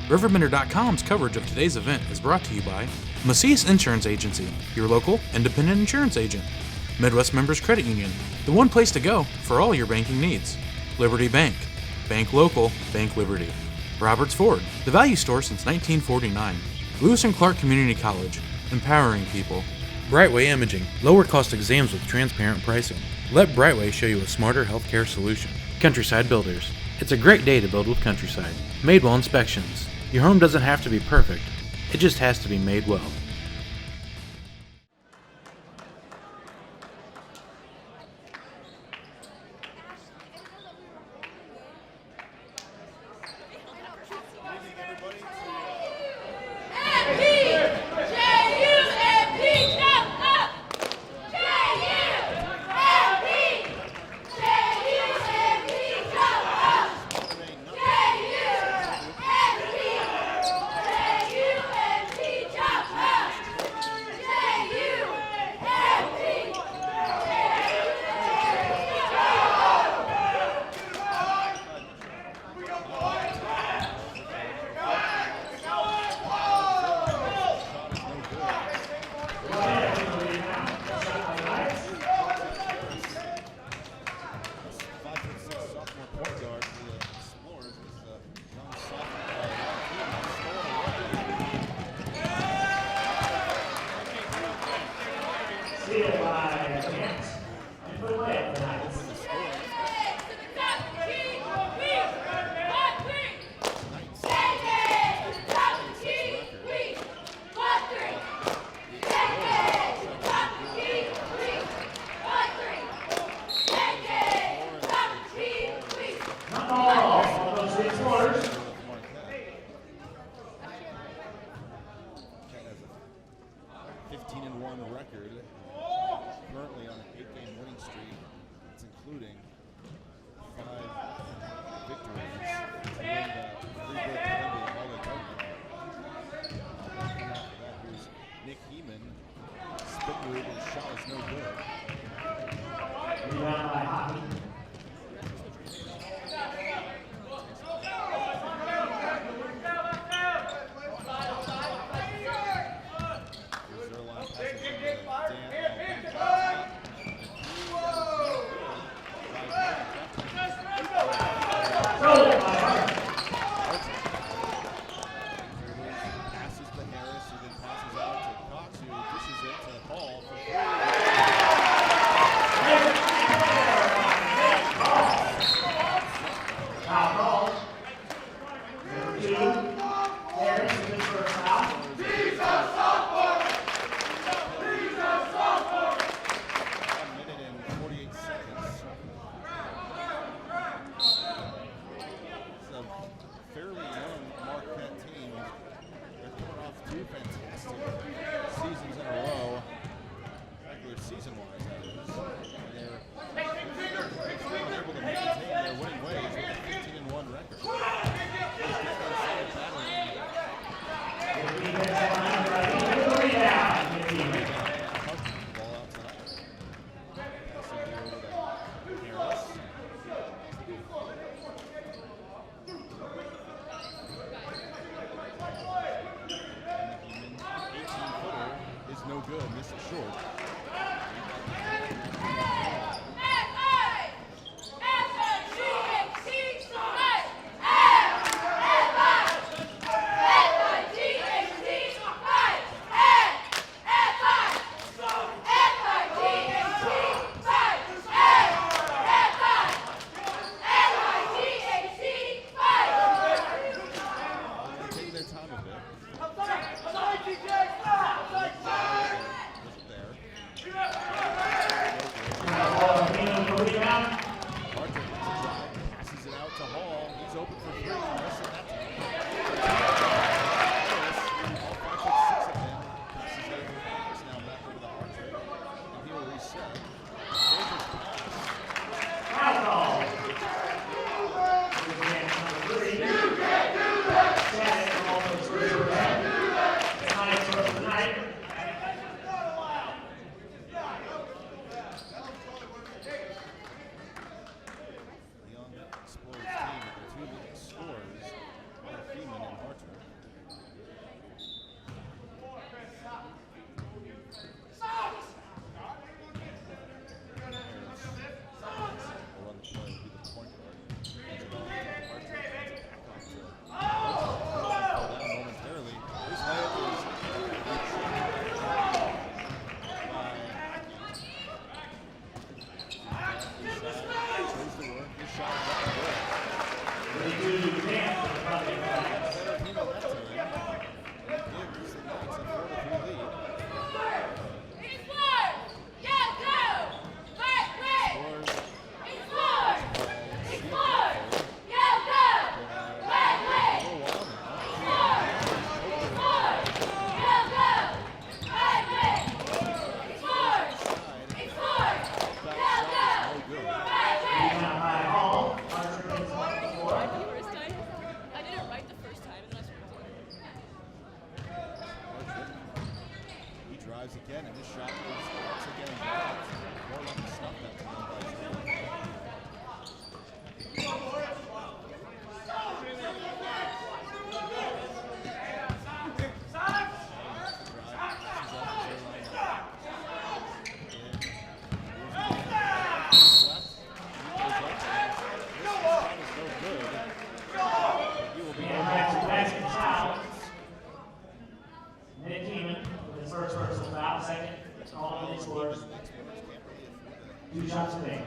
Riverbender.com's coverage of today's event is brought to you by Macias Insurance Agency, your local independent insurance agent. Midwest Members Credit Union, the one place to go for all your banking needs. Liberty Bank, bank local, bank Liberty. Roberts Ford, the value store since 1949. Lewis and Clark Community College, empowering people. Brightway Imaging, lower cost exams with transparent pricing. Let Brightway show you a smarter healthcare solution. Countryside Builders, it's a great day to build with Countryside. Madewell Inspections, your home doesn't have to be perfect, it just has to be made well. drives again, and this shot is also getting blocked. More lucky stuff that time by Zane. Two shots a day.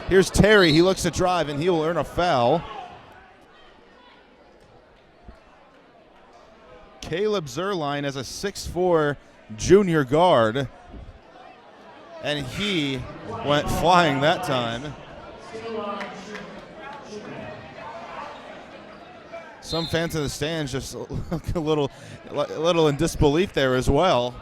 Here's Terry. He looks to drive, and he will earn a foul. Caleb Zerline as a 6'4" junior guard, and he went flying that time. Some fans in the stands just look a little in disbelief there as well.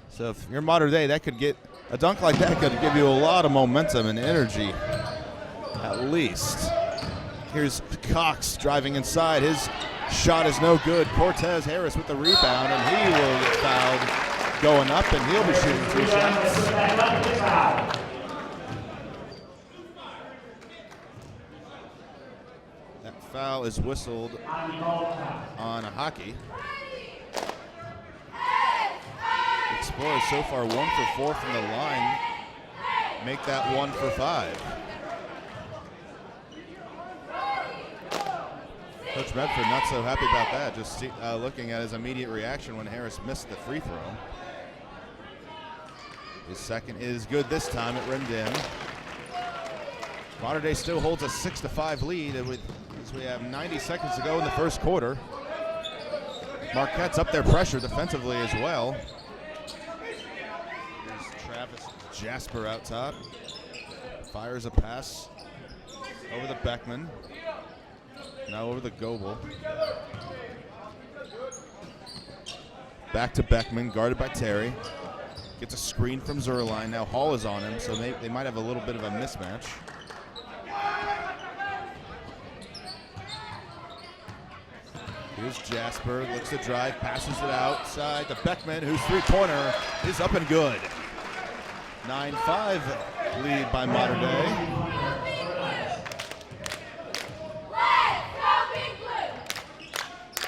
So if you're modern day, that could get A dunk like that could give you a lot of momentum and energy, at least. Here's Cox driving inside. His shot is no good. Cortez Harris with the rebound, and he will get fouled going up, and he'll be shooting 2 shots. That foul is whistled on hockey. Explorers so far 1 for 4 from the line. Make that 1 for 5. Coach Medford not so happy about that, just looking at his immediate reaction when Harris missed the free throw. His second is good this time. It rimmed in. Mater Dei still holds a 6-5 lead as we have 90 seconds to go in the first quarter. Marquette's up their pressure defensively as well. Here's Travis Jasper out top. Fires a pass over the Beckman. Now over the Goebel. Back to Beckman, guarded by Terry. Gets a screen from Zerline. Now Hall is on him, so they might have a little bit of a mismatch. Here's Jasper, looks to drive, passes it outside to Beckman, whose three-pointer is up and good. 9-5 lead by Mater Dei.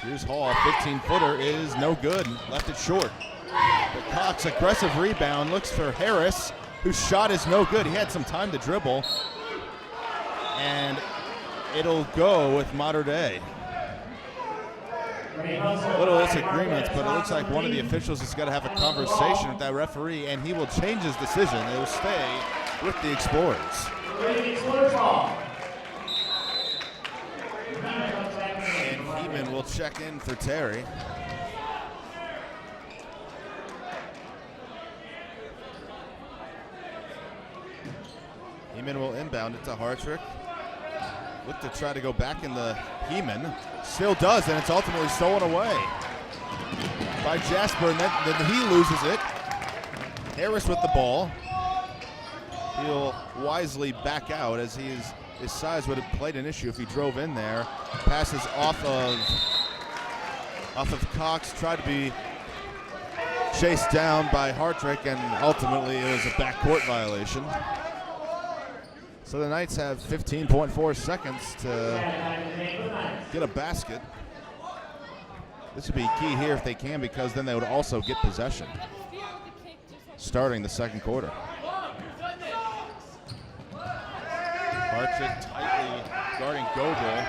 Here's Hall, 15-footer is no good, left it short. But Cox, aggressive rebound, looks for Harris, whose shot is no good. He had some time to dribble, and it'll go with Mater Dei. Little disagreements, but it looks like one of the officials has got to have a conversation with that referee, and he will change his decision. It will stay with the Explorers. And Heeman will check in for Terry. Heeman will inbound it to Hartrick. Look to try to go back in the Heeman. Still does, and it's ultimately stolen away by Jasper, and then he loses it. Harris with the ball. He'll wisely back out as his size would have played an issue if he drove in there. Passes off of Cox, tried to be chased down by Hartrick, and ultimately it was a backcourt violation. So the Knights have 15.4 seconds to get a basket. This would be key here if they can, because then they would also get possession starting the second quarter. Hartrick tightly guarding Goebel.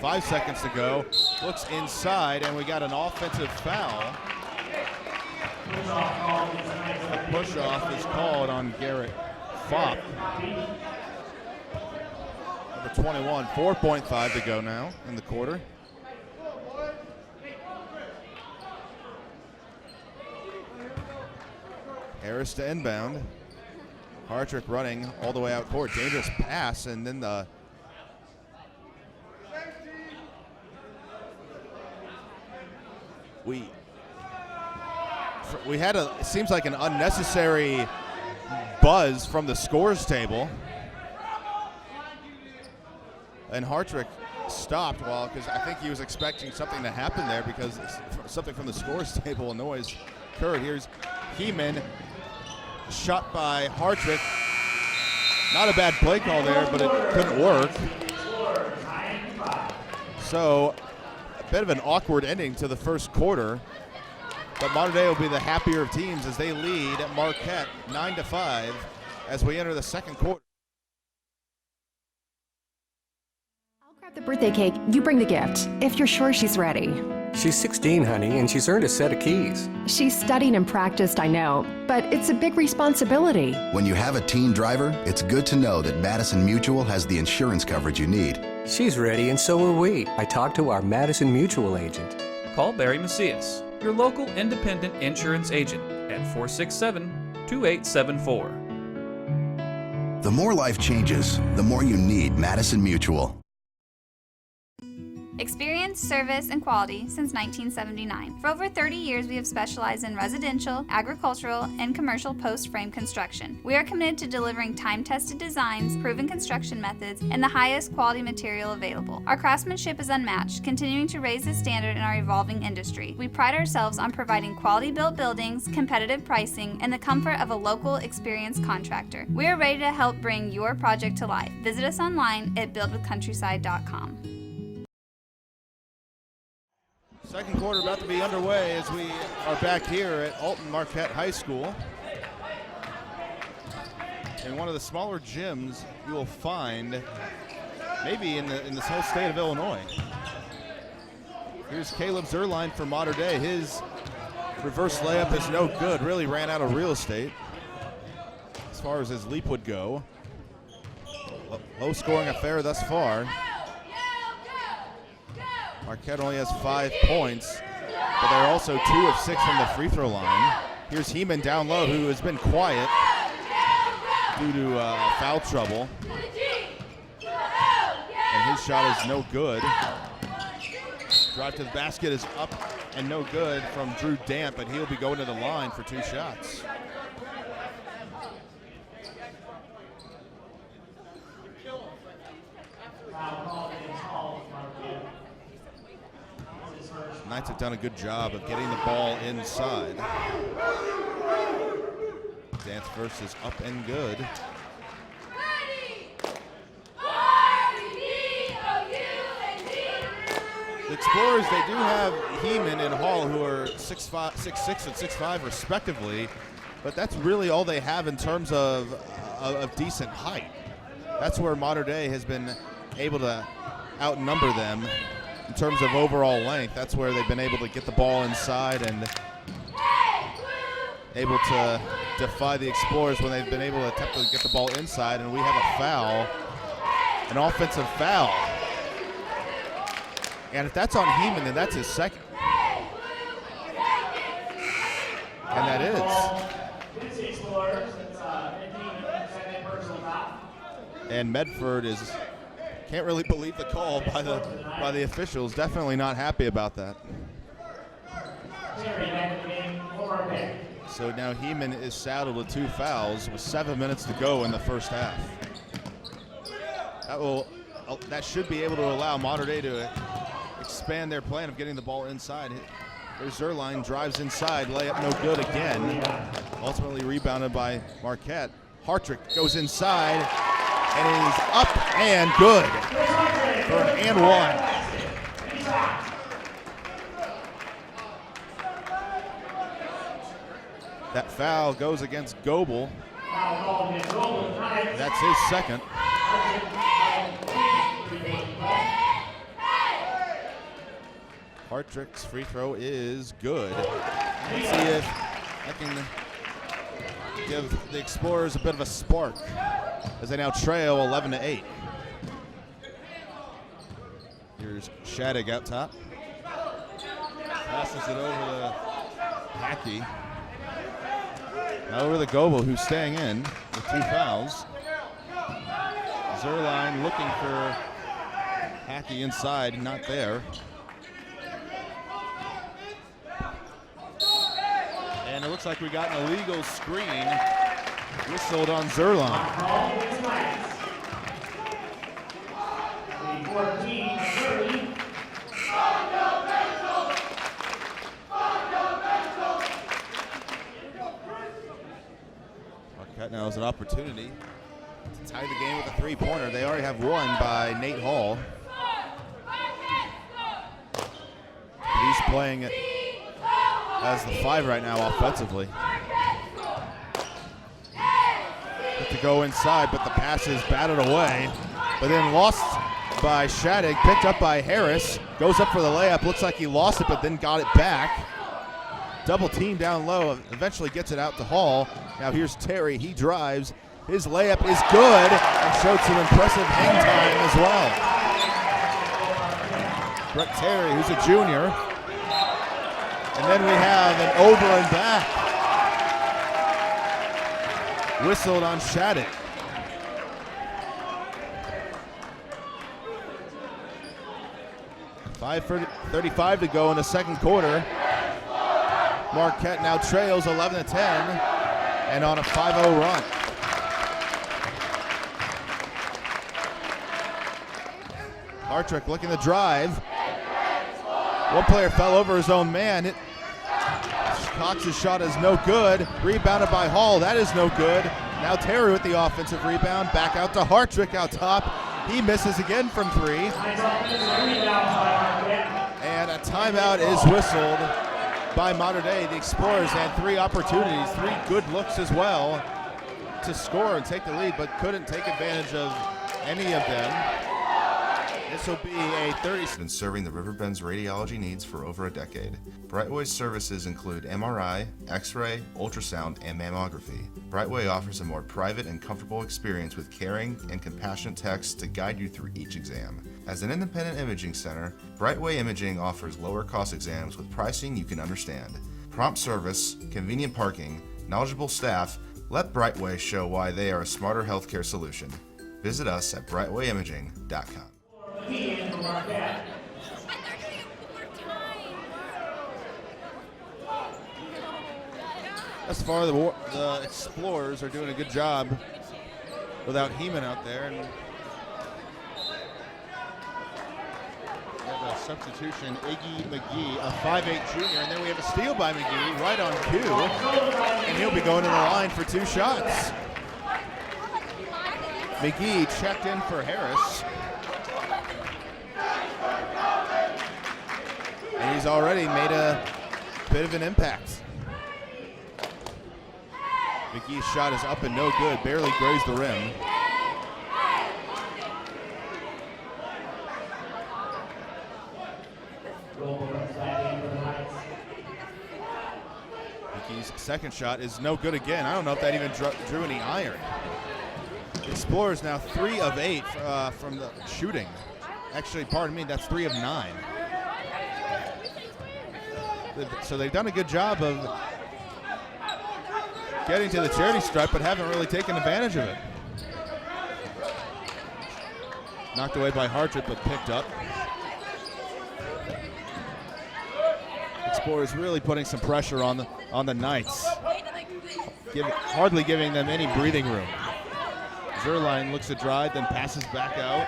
5 seconds to go. Looks inside, and we got an offensive foul. A push-off is called on Garrett Fopp. Number 21, 4.5 to go now in the quarter. Harris to inbound. Hartrick running all the way out court. Dangerous pass, and then we had it seems like an unnecessary buzz from the scores table, and Hartrick stopped because I think he was expecting something to happen there, because something from the scores table, a noise occurred. Here's Heeman, shot by Hartrick. Not a bad play call there, but it couldn't work. So a bit of an awkward ending to the first quarter. But Mater Dei will be the happier of teams as they lead at Marquette 9-5 as we enter the second quarter. I'll grab the birthday cake. You bring the gift, if you're sure she's ready. She's 16, honey, and she's earned a set of keys. She's studied and practiced, I know, but it's a big responsibility. When you have a teen driver, it's good to know that Madison Mutual has the insurance coverage you need. She's ready, and so are we. I talked to our Madison Mutual agent. Call Barry Macias, your local independent insurance agent, at 467-2874. The more life changes, the more you need Madison Mutual. Experience, service, and quality since 1979. For over 30 years, we have specialized in residential, agricultural, and commercial post-frame construction. We are committed to delivering time-tested designs, proven construction methods, and the highest quality material available. Our craftsmanship is unmatched, continuing to raise the standard in our evolving industry. We pride ourselves on providing quality-built buildings, competitive pricing, and the comfort of a local, experienced contractor. We are ready to help bring your project to life. Visit us online at buildwithcountryside.com. Second quarter about to be underway as we are back here at Alton Marquette High School. In one of the smaller gyms you will find maybe in this whole state of Illinois. Here's Caleb Zerline for Mater Dei. His reverse layup is no good. Really ran out of real estate as far as his leap would go. Low scoring affair thus far. Marquette only has 5 points, but they're also 2 of 6 from the free throw line. Here's Heeman down low, who has been quiet due to foul trouble. And his shot is no good. Drive to the basket is up and no good from Drew Damp, but he'll be going to the line for 2 shots. Knights have done a good job of getting the ball inside. Dance first is up and good. The Explorers, they do have Heeman and Hall, who are 6'6" and 6'5" respectively, but that's really all they have in terms of decent height. That's where Mater Dei has been able to outnumber them in terms of overall length. That's where they've been able to get the ball inside and able to defy the Explorers when they've been able to attempt to get the ball inside. And we have a foul, an offensive foul. And if that's on Heeman, then that's his second. And that is. And Medford can't really believe the call by the officials. Definitely not happy about that. So now Heeman is saddled with 2 fouls with 7 minutes to go in the first half. That should be able to allow Mater Dei to expand their plan of getting the ball inside. There's Zerline, drives inside, layup no good again. Ultimately rebounded by Marquette. Hartrick goes inside and is up and good for an and one. That foul goes against Goebel. That's his second. Hartrick's free throw is good. Let's see if I can give the Explorers a bit of a spark as they now trail 11-8. Here's Shadig out top. Passes it over to Hackey. Now over to Goebel, who's staying in with 2 fouls. Zerline looking for Hackey inside, not there. And it looks like we got an illegal screen whistled on Zerline. Marquette now has an opportunity to tie the game with a 3-pointer. They already have one by Nate Hall. He's playing it as the 5 right now offensively. To go inside, but the pass is batted away. But then lost by Shadig, picked up by Harris. Goes up for the layup. Looks like he lost it, but then got it back. Double team down low. Eventually gets it out to Hall. Now here's Terry. He drives. His layup is good and showed some impressive hang time as well. Brett Terry, who's a junior. And then we have an over and back. Whistled on Shadig. 5:35 to go in the second quarter. Marquette now trails 11-10 and on a 5-0 run. Hartrick looking to drive. One player fell over his own man. Cox's shot is no good. Rebounded by Hall. That is no good. Now Terry with the offensive rebound. Back out to Hartrick out top. He misses again from three. And a timeout is whistled by Mater Dei. The Explorers had 3 opportunities, 3 good looks as well to score and take the lead, but couldn't take advantage of any of them. This will be a 30. Been serving the Riverbend's radiology needs for over a decade. Brightway's services include MRI, X-ray, ultrasound, and mammography. Brightway offers a more private and comfortable experience with caring and compassionate techs to guide you through each exam. As an independent imaging center, Brightway Imaging offers lower cost exams with pricing you can understand. Prompt service, convenient parking, knowledgeable staff. Let Brightway show why they are a smarter healthcare solution. Visit us at brightwayimaging.com. Thus far, the Explorers are doing a good job without Heeman out there. And we have a substitution, Iggy McGee, a 5'8 junior, and then we have a steal by McGee right on cue, and he'll be going to the line for 2 shots. McGee checked in for Harris. And he's already made a bit of an impact. McGee's shot is up and no good, barely grazed the rim. McGee's second shot is no good again. I don't know if that even drew any iron. Explorers now 3 of 8 from the shooting. Actually, pardon me, that's 3 of 9. So they've done a good job of getting to the charity stripe, but haven't really taken advantage of it. Knocked away by Hartrick, but picked up. Explorers really putting some pressure on the Knights, hardly giving them any breathing room. Zerline looks to drive, then passes back out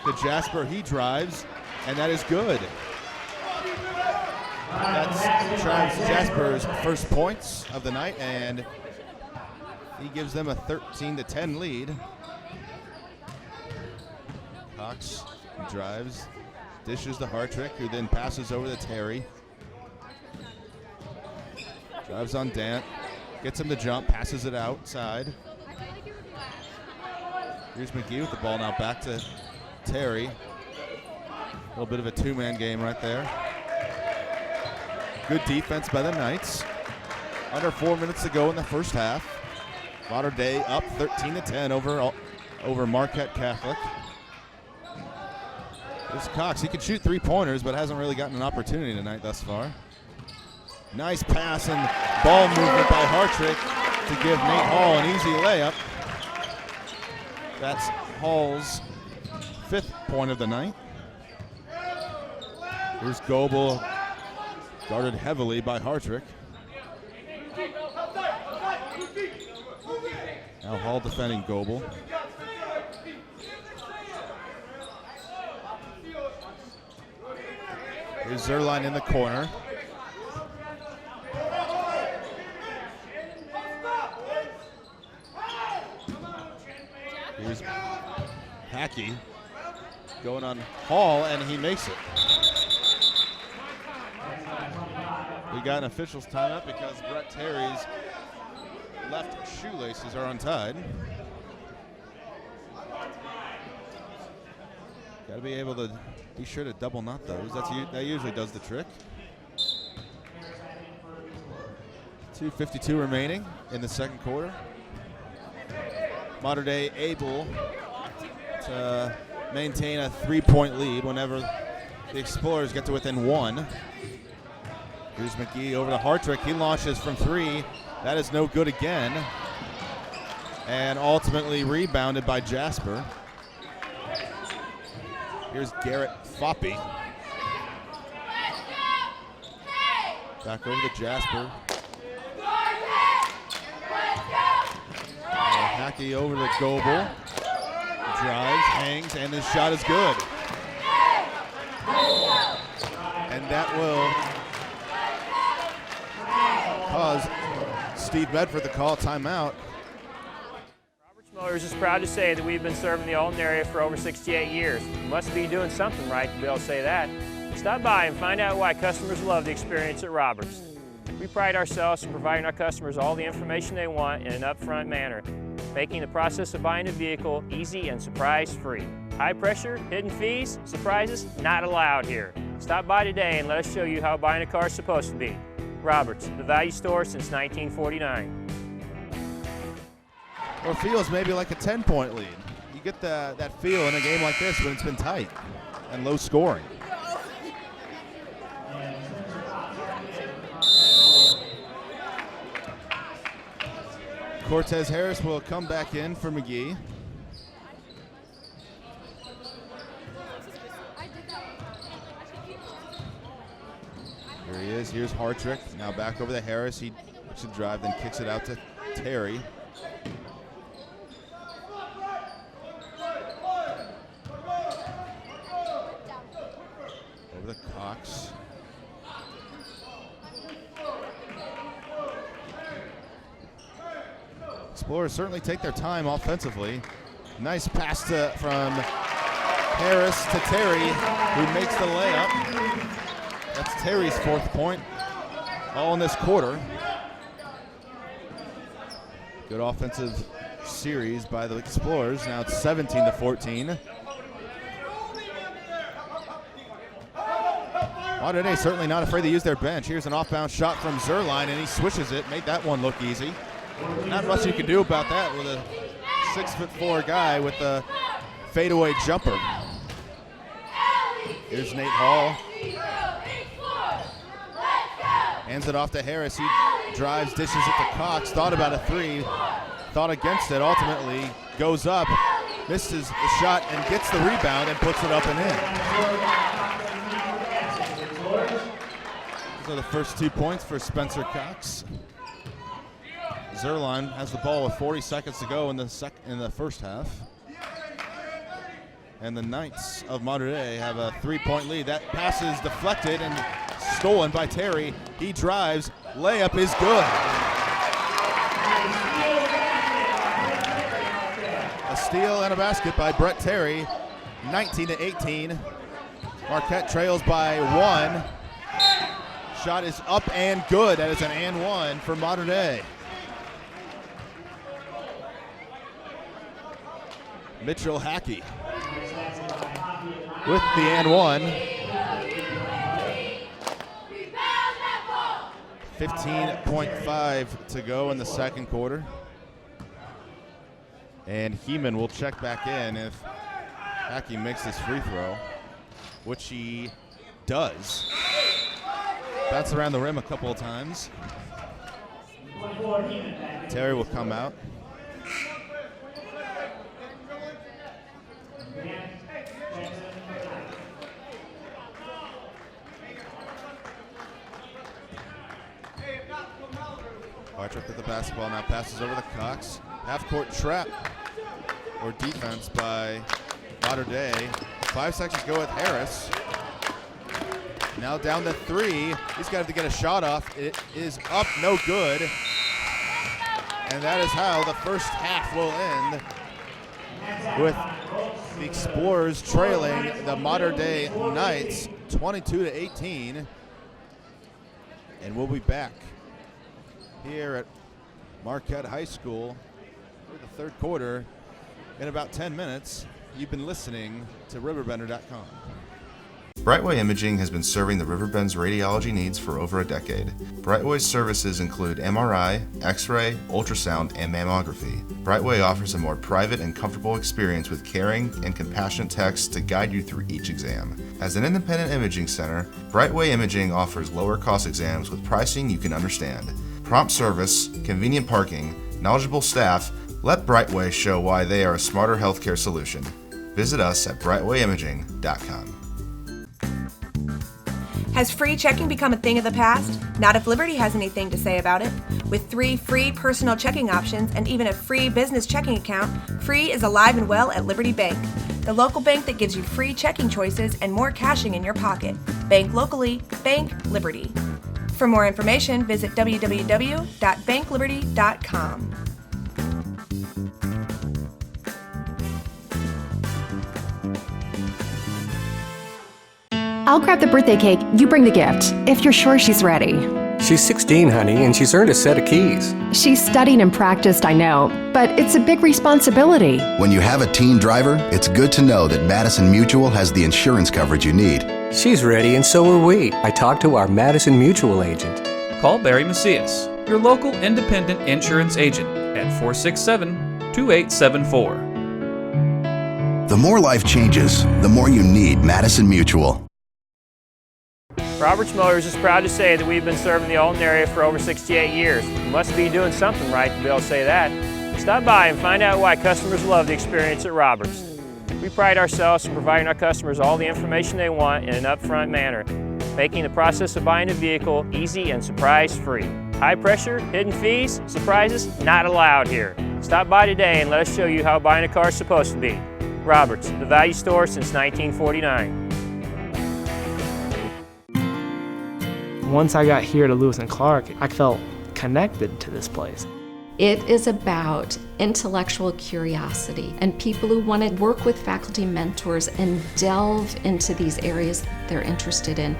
to Jasper. He drives, and that is good. That's Travis Jasper's first points of the night, and he gives them a 13-10 lead. Cox drives, dishes to Hartrick, who then passes over to Terry. Drives on Dant, gets him to jump, passes it outside. Here's McGee with the ball now back to Terry. A little bit of a 2-man game right there. Good defense by the Knights. Under 4 minutes to go in the first half. Mater Dei up 13-10 over Marquette Catholic. There's Cox. He can shoot 3-pointers, but hasn't really gotten an opportunity tonight thus far. Nice pass and ball movement by Hartrick to give Nate Hall an easy layup. That's Hall's 5th point of the night. Here's Goebel, guarded heavily by Hartrick. Now Hall defending Goebel. Here's Zerline in the corner. Here's Hackey going on Hall, and he makes it. We got an official's timeout because Brett Terry's left shoelaces are untied. Got to be able to be sure to double knot those. That usually does the trick. 2:52 remaining in the second quarter. Mater Dei able to maintain a 3-point lead whenever the Explorers get to within 1. Here's McGee over to Hartrick. He launches from 3. That is no good again. And ultimately rebounded by Jasper. Here's Garrett Foppe. Back over to Jasper. Hackey over to Goebel. Drives, hangs, and his shot is good. And that will cause Steve Medford to call timeout. Millers is proud to say that we've been serving the Alton area for over 68 years. We must be doing something right to be able to say that. Stop by and find out why customers love the experience at Roberts. We pride ourselves in providing our customers all the information they want in an upfront manner, making the process of buying a vehicle easy and surprise-free. High pressure, hidden fees, surprises, not allowed here. Stop by today and let us show you how buying a car is supposed to be. Roberts, the value store since 1949. Or feels maybe like a 10-point lead. You get that feel in a game like this when it's been tight and low scoring. Cortez Harris will come back in for McGee. Here he is. Here's Hartrick. Now back over to Harris. He should drive, then kicks it out to Terry. Over to Cox. Explorers certainly take their time offensively. Nice pass from Harris to Terry, who makes the layup. That's Terry's 4th point, all in this quarter. Good offensive series by the Explorers. Now it's 17-14. Dei certainly not afraid to use their bench. Here's an off-bound shot from Zerline, and he swishes it. Made that one look easy. Not much you can do about that with a 6'4" guy with a fadeaway jumper. Here's Nate Hall. Hands it off to Harris. He drives, dishes it to Cox. Thought about a 3. Thought against it. Ultimately goes up, misses the shot, and gets the rebound and puts it up and in. Those are the first 2 points for Spencer Cox. Zerline has the ball with 40 seconds to go in the first half. And the Knights of Mater Dei have a 3-point lead. That pass is deflected and stolen by Terry. He drives. Layup is good. A steal and a basket by Brett Terry. 19-18. Marquette trails by 1. Shot is up and good. That is an and 1 for Mater Dei. Mitchell Hackey with the and 1. 15.5 to go in the second quarter. And Heeman will check back in if Hackey makes this free throw, which he does. Bounce around the rim a couple of times. Terry will come out. Hartrick with the basketball, now passes over to Cox. Half-court trap or defense by Mater Dei. 5 seconds to go with Harris. Now down to 3. He's got to get a shot off. It is up, no good. And that is how the first half will end, with the Explorers trailing the Mater Dei Knights 22-18. And we'll be back here at Marquette High School for the third quarter in about 10 minutes. You've been listening to Riverbender.com. Brightway Imaging has been serving the Riverbend's radiology needs for over a decade. Brightway's services include MRI, X-ray, ultrasound, and mammography. Brightway offers a more private and comfortable experience with caring and compassionate techs to guide you through each exam. As an independent imaging center, Brightway Imaging offers lower cost exams with pricing you can understand. Prompt service, convenient parking, knowledgeable staff. Let Brightway show why they are a smarter healthcare solution. Visit us at brightwayimaging.com. Has free checking become a thing of the past? Not if Liberty has anything to say about it. With 3 free personal checking options and even a free business checking account, free is alive and well at Liberty Bank, the local bank that gives you free checking choices and more cashing in your pocket. Bank locally, bank Liberty. For more information, visit www.bankliberty.com. I'll grab the birthday cake, you bring the gift, if you're sure she's ready. She's 16, honey, and she's earned a set of keys. She's studied and practiced, I know, but it's a big responsibility. When you have a teen driver, it's good to know that Madison Mutual has the insurance coverage you need. She's ready, and so are we. I talked to our Madison Mutual agent. Call Barry Macias, your local independent insurance agent, at 467-2874. The more life changes, the more you need Madison Mutual. Roberts Motors is proud to say that we've been serving the Alton area for over 68 years. You must be doing something right to be able to say that. Stop by and find out why customers love the experience at Roberts. We pride ourselves in providing our customers all the information they want in an upfront manner, making the process of buying a vehicle easy and surprise-free. High pressure, hidden fees, surprises, not allowed here. Stop by today and let us show you how buying a car is supposed to be. Roberts, the value store since 1949. Once I got here to Lewis and Clark, I felt connected to this place. It is about intellectual curiosity and people who want to work with faculty mentors and delve into these areas they're interested in.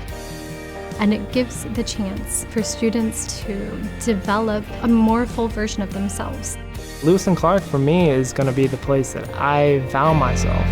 And it gives the chance for students to develop a more full version of themselves. Lewis and Clark for me is going to be the place that I found myself.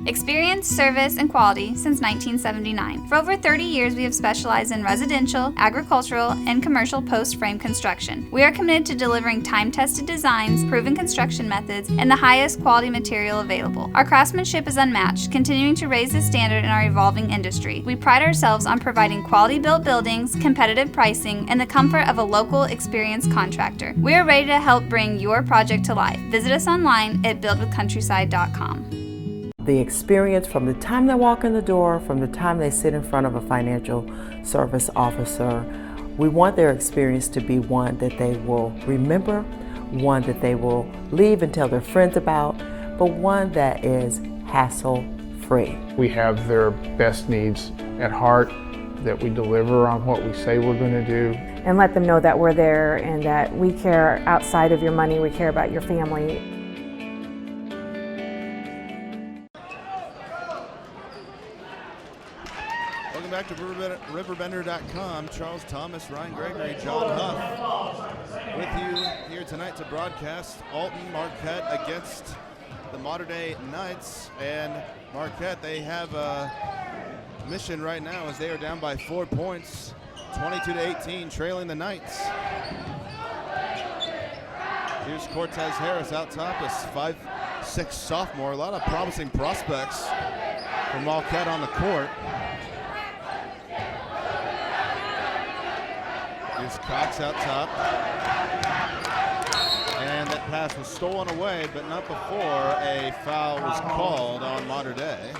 Experience, service, and quality since 1979. For over 30 years, we have specialized in residential, agricultural, and commercial post-frame construction. We are committed to delivering time-tested designs, proven construction methods, and the highest quality material available. Our craftsmanship is unmatched, continuing to raise the standard in our evolving industry. We pride ourselves on providing quality-built buildings, competitive pricing, and the comfort of a local, experienced contractor. We are ready to help bring your project to life. Visit us online at buildwithcountryside.com. The experience from the time they walk in the door, from the time they sit in front of a financial service officer, we want their experience to be one that they will remember, one that they will leave and tell their friends about, but one that is hassle-free. We have their best needs at heart, that we deliver on what we say we're going to do. And let them know that we're there and that we care outside of your money, we care about your family. Back to Riverbender.com. Charles Thomas, Ryan Gregory, John Huff with you here tonight to broadcast Alton Marquette against the Mater Dei Knights. And Marquette, they have a mission right now as they are down by 4 points, 22-18, trailing the Knights. Here's Cortez Harris out top, a 5'6" sophomore. A lot of promising prospects for Marquette on the court. Here's Cox out top. And that pass was stolen away, but not before a foul was called on Mater Dei.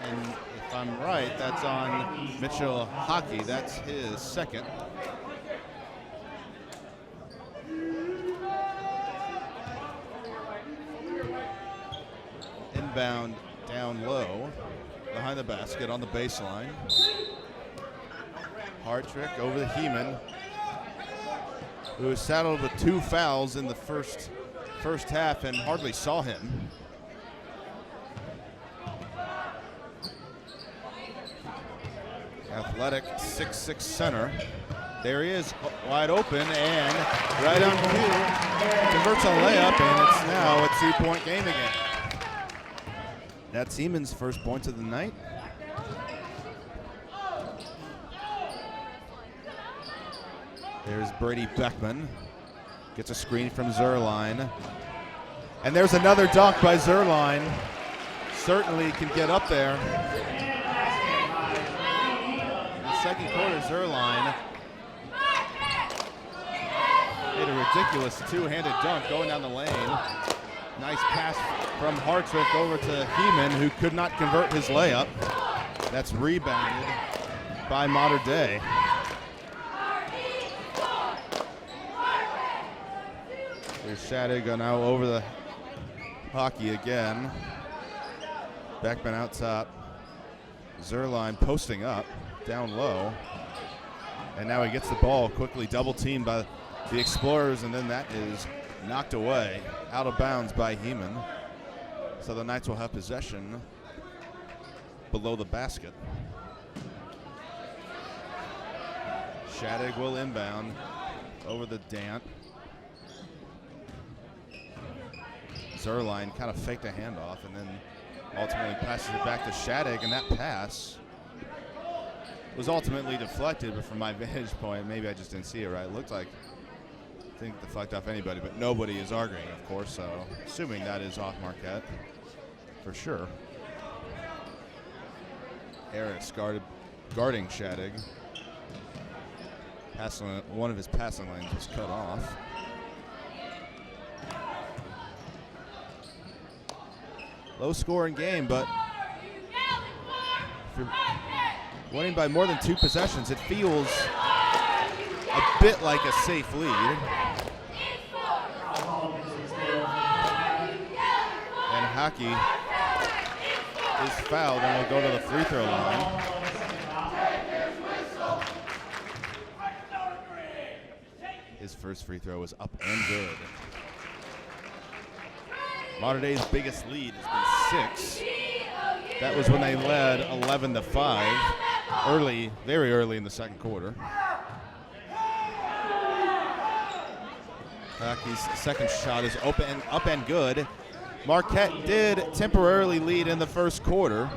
And if I'm right, that's on Mitchell Hockey. That's his second. Inbound down low, behind the basket on the baseline. Hartrick over the Heeman, who was saddled with 2 fouls in the first half and hardly saw him. Athletic 6'6" center. There he is, wide open and right on cue. Converts on a layup, and it's now a 2-point game again. That's Heeman's first point of the night. There's Brady Beckman. Gets a screen from Zerline. And there's another dunk by Zerline. Certainly can get up there. In the second quarter, Zerline made a ridiculous two-handed dunk going down the lane. Nice pass from Hartrick over to Heeman, who could not convert his layup. That's rebounded by Mater Dei. Here's Shadiga now over the hockey again. Beckman out top. Zerline posting up, down low. And now he gets the ball quickly double teamed by the Explorers, and then that is knocked away, out of bounds by Heeman. So the Knights will have possession below the basket. Shadig will inbound over the Dant. Zerline kind of faked a handoff and then ultimately passes it back to Shadig, and that pass was ultimately deflected, but from my vantage point, maybe I just didn't see it right. It looked like, I think, deflect off anybody, but nobody is arguing, of course, so assuming that is off Marquette for sure. Harris guarding Shadig. One of his passing lanes was cut off. Low scoring game, but if you're winning by more than 2 possessions, it feels a bit like a safe lead. And Hockey is fouled and will go to the free throw line. His first free throw was up and good. Mater Dei's biggest lead has been 6. That was when they led 11-5, very early in the second quarter. Hockey's second shot is up and good. Marquette did temporarily lead in the first quarter.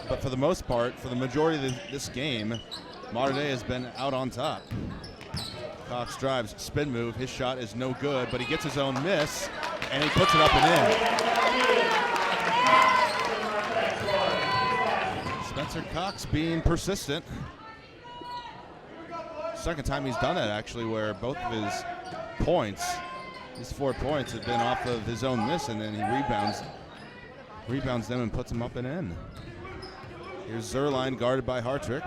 But for the most part, for the majority of this game, Mater Dei has been out on top. Cox drives, spin move. His shot is no good, but he gets his own miss, and he puts it up and in. Spencer Cox being persistent. Second time he's done that, actually, where both of his 4 points have been off of his own miss, and then he rebounds them and puts them up and in. Here's Zerline guarded by Hartrick.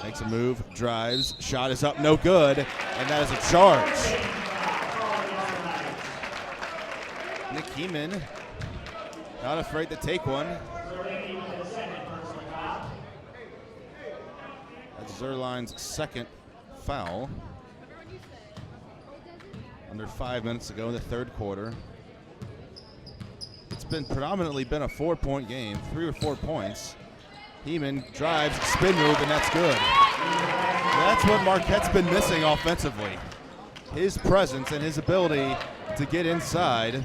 Makes a move, drives, shot is up, no good, and that is a charge. Nick Heeman, not afraid to take one. That's Zerline's second foul. Under 5 minutes to go in the third quarter. It's predominantly been a 4-point game, 3 or 4 points. Heeman drives, spin move, and that's good. That's what Marquette's been missing offensively. His presence and his ability to get inside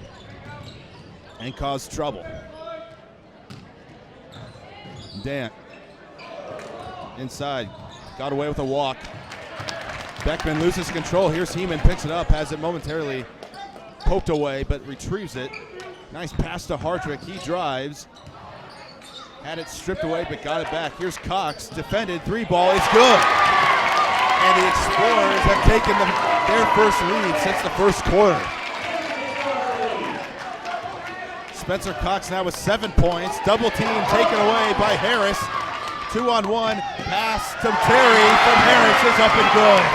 and cause trouble. Dant inside, got away with a walk. Beckman loses control. Here's Heeman, picks it up, has it momentarily poked away, but retrieves it. Nice pass to Hartrick. He drives. Had it stripped away, but got it back. Here's Cox, defended, 3-ball is good. And the Explorers have taken their first lead since the first quarter. Spencer Cox now with 7 points. Double team taken away by Harris. 2-on-1, pass to Terry from Harris is up and good.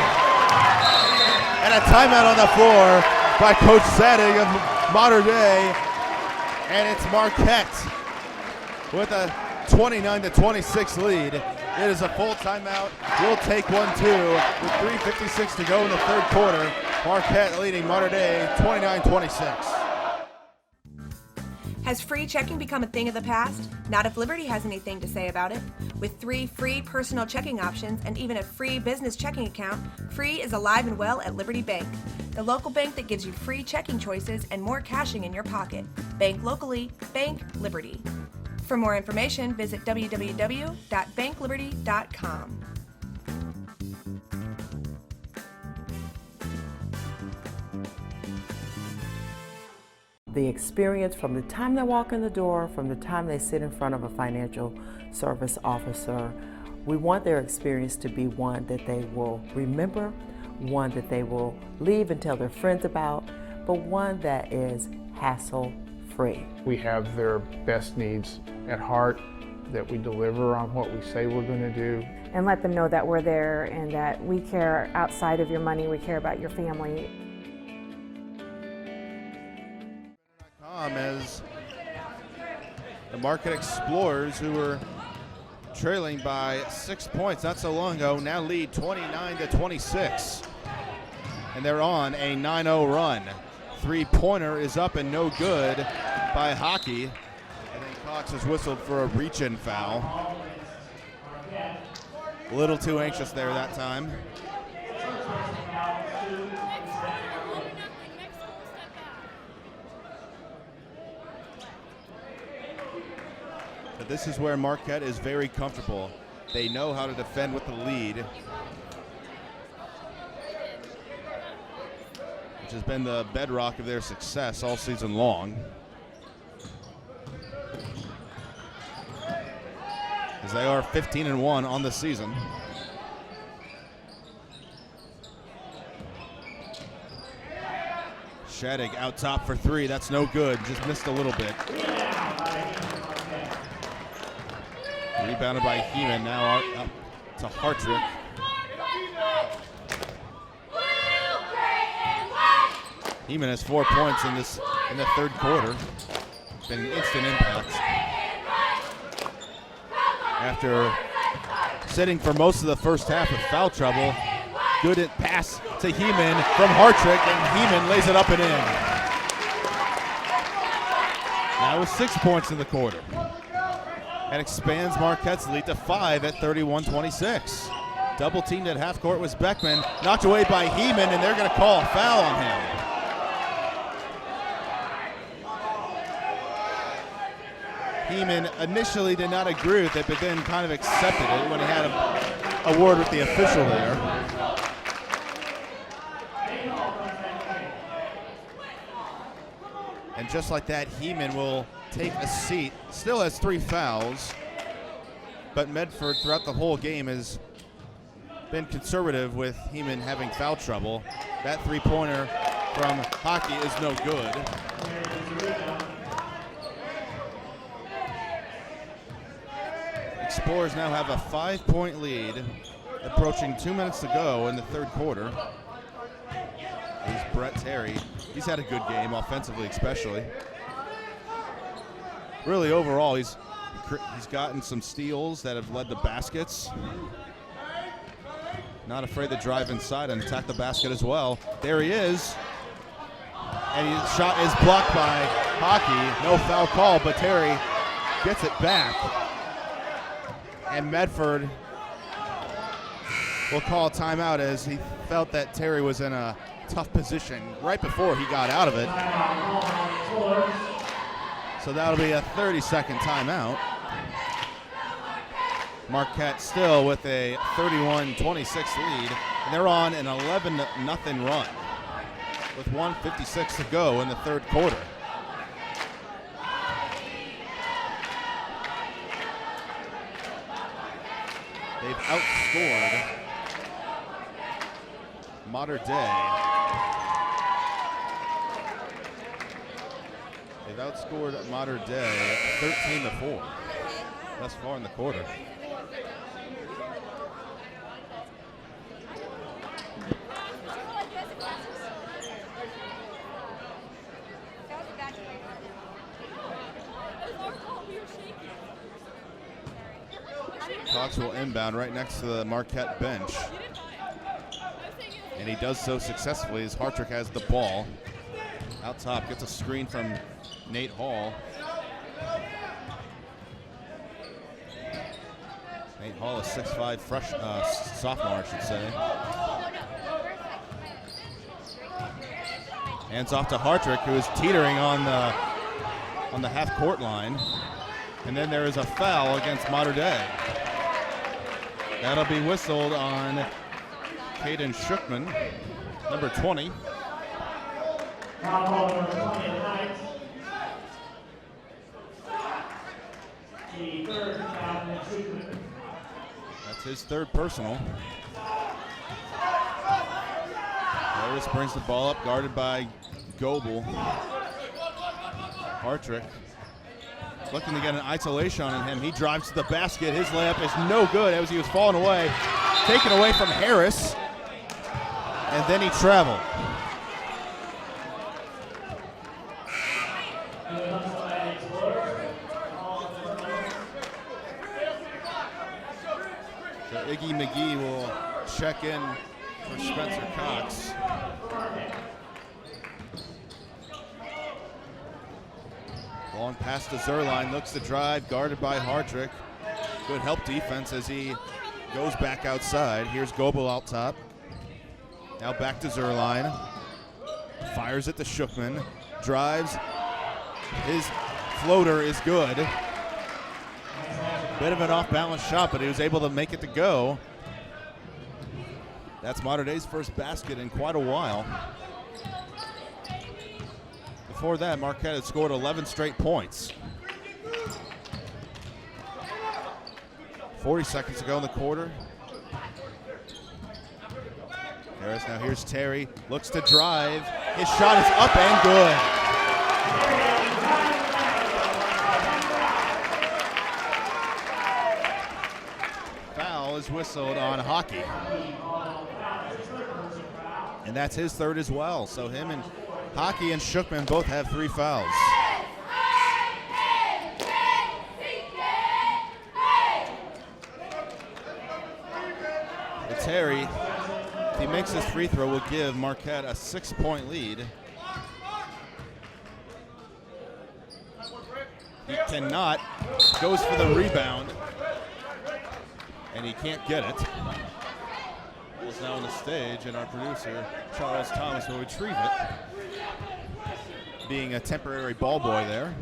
And a timeout on the floor by Coach Sadig of Mater Dei. And it's Marquette with a 29-26 lead. It is a full timeout. We'll take one too with 3:56 to go in the third quarter. Marquette leading Mater Dei 29-26. Has free checking become a thing of the past? Not if Liberty has anything to say about it. With 3 free personal checking options and even a free business checking account, free is alive and well at Liberty Bank. The local bank that gives you free checking choices and more cashing in your pocket. Bank locally, bank Liberty. For more information, visit www.bankliberty.com. The experience from the time they walk in the door, from the time they sit in front of a financial service officer, We want their experience to be one that they will remember, one that they will leave and tell their friends about, but one that is hassle-free. We have their best needs at heart, that we deliver on what we say we're going to do. And let them know that we're there and that we care outside of your money, we care about your family. As the Marquette Explorers, who were trailing by 6 points not so long ago, now lead 29-26. And they're on a 9-0 run. Three-pointer is up and no good by Hockey. And then Cox is whistled for a reach-in foul. A little too anxious there that time. But this is where Marquette is very comfortable. They know how to defend with the lead, which has been the bedrock of their success all season long. As they are 15-1 on the season. Shadig out top for three. That's no good. Just missed a little bit. Rebounded by Heeman. Now up to Hartrick. Heeman has 4 points in the third quarter. Been an instant impact. After sitting for most of the first half with foul trouble, good pass to Heeman from Hartrick, and Heeman lays it up and in. Now with 6 points in the quarter. And expands Marquette's lead to 5 at 31-26. Double teamed at half court was Beckman, knocked away by Heeman, and they're going to call a foul on him. Heeman initially did not agree with it, but then kind of accepted it when he had a word with the official there. And just like that, Heeman will take a seat. Still has 3 fouls, but Medford throughout the whole game has been conservative with Heeman having foul trouble. That three-pointer from Hockey is no good. Explorers now have a 5-point lead, approaching 2 minutes to go in the third quarter. Here's Brett Terry. He's had a good game, offensively especially. Really, overall, he's gotten some steals that have led to baskets. Not afraid to drive inside and attack the basket as well. There he is. And his shot is blocked by Hockey. No foul call, but Terry gets it back. And Medford will call a timeout as he felt that Terry was in a tough position right before he got out of it. So that'll be a 30-second timeout. Marquette still with a 31-26 lead, and they're on an 11-0 run with 1:56 to go in the third quarter. They've outscored Mater Dei. They've outscored Mater Dei 13-4 thus far in the quarter. Cox will inbound right next to the Marquette bench. And he does so successfully as Hartrick has the ball. Out top, gets a screen from Nate Hall. Nate Hall is 6'5", fresh sophomore, I should say. Hands off to Hartrick, who is teetering on the half-court line. And then there is a foul against Mater Dei. That'll be whistled on Caden Shookman, number 20. That's It's his third personal. Harris brings the ball up, guarded by Goebel. Hartrick looking to get an isolation on him. He drives to the basket. His layup is no good as he was falling away. Taken away from Harris. And then he traveled. So Iggy McGee will check in for Spencer Cox. Long pass to Zerline, looks to drive, guarded by Hartrick. Good help defense as he goes back outside. Here's Goebel out top. Now back to Zerline. Fires it to Shookman. Drives. His floater is good. Bit of an off-balance shot, but he was able to make it to go. That's Mater Dei's first basket in quite a while. Before that, Marquette had scored 11 straight points. 40 seconds to go in the quarter. Harris, now here's Terry, looks to drive. His shot is up and good. Foul is whistled on Hockey. And that's his third as well. So him and Hockey and Shookman both have 3 fouls. But Terry, if he makes this free throw, will give Marquette a 6-point lead. He cannot, goes for the rebound, and he can't get it. Is now on the stage, and our producer, Charles Thomas, will retrieve it, being a temporary ball boy there.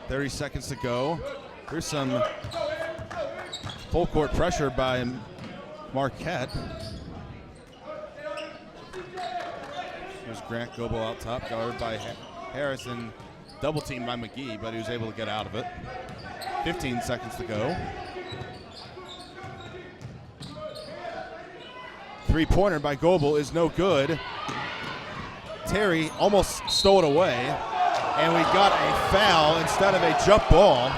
30 seconds to go. Here's some full court pressure by Marquette. Here's Grant Goebel out top, guarded by Harrison, double teamed by McGee, but he was able to get out of it. 15 seconds to go. Three-pointer by Goebel is no good. Terry almost stole it away, and we got a foul instead of a jump ball.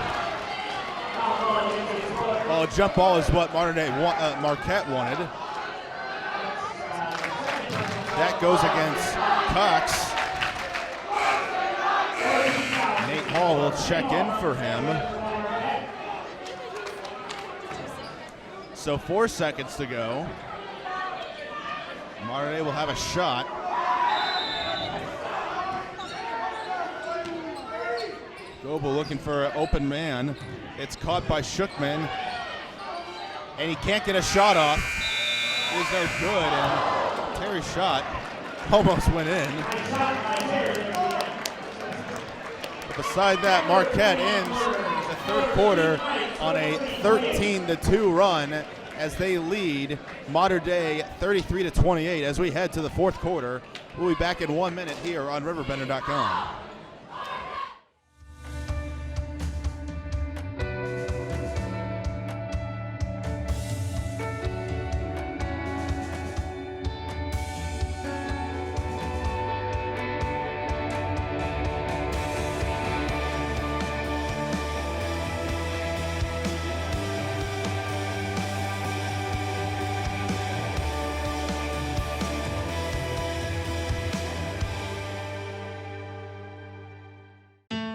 Well, a jump ball is what Marquette wanted. That goes against Cox. Nate Hall will check in for him. So 4 seconds to go. Mater Dei will have a shot. Goebel looking for an open man. It's caught by Shookman, and he can't get a shot off. It is no good, and Terry's shot almost went in. But beside that, Marquette ends the third quarter on a 13-2 run as they lead Mater Dei 33-28 as we head to the fourth quarter. We'll be back in 1 minute here on Riverbender.com.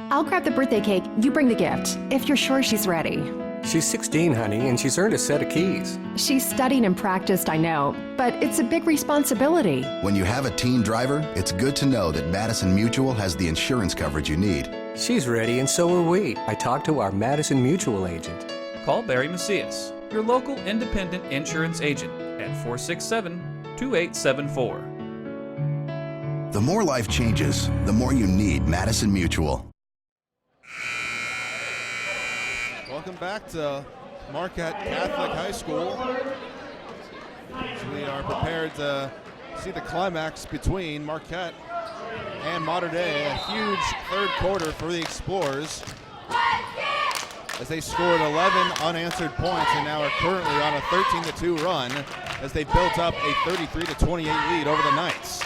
I'll grab the birthday cake, you bring the gift, if you're sure she's ready. She's 16, honey, and she's earned a set of keys. She's studied and practiced, I know, but it's a big responsibility. When you have a teen driver, it's good to know that Madison Mutual has the insurance coverage you need. She's ready, and so are we. I talked to our Madison Mutual agent. Call Barry Macias, your local independent insurance agent, at 467-2874. The more life changes, the more you need Madison Mutual. Welcome back to Marquette Catholic High School. So we are prepared to see the climax between Marquette and Mater Dei. A huge third quarter for the Explorers. as they scored 11 unanswered points and now are currently on a 13-2 run as they built up a 33-28 lead over the Knights.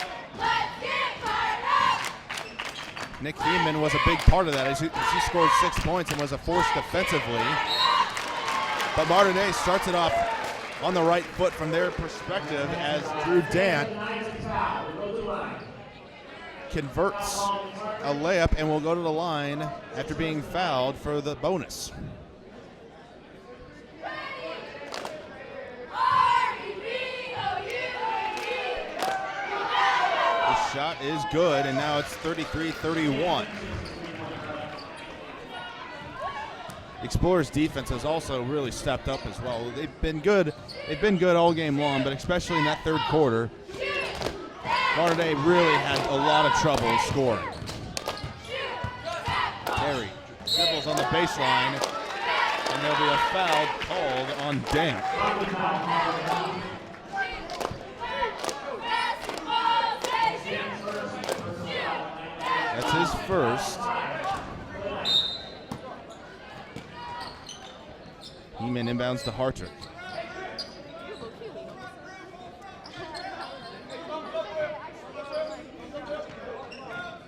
Nick Heeman was a big part of that as he scored 6 points and was a force defensively. But Mater Dei starts it off on the right foot from their perspective as Drew Dant converts a layup and will go to the line after being fouled for the bonus. The shot is good, and now it's 33-31. Explorers defense has also really stepped up as well. They've been good all game long, but especially in that third quarter, Mater Dei really had a lot of trouble scoring. Terry dribbles on the baseline, and there'll be a foul called on Dant. That's his first. Heeman inbounds to Hartrick.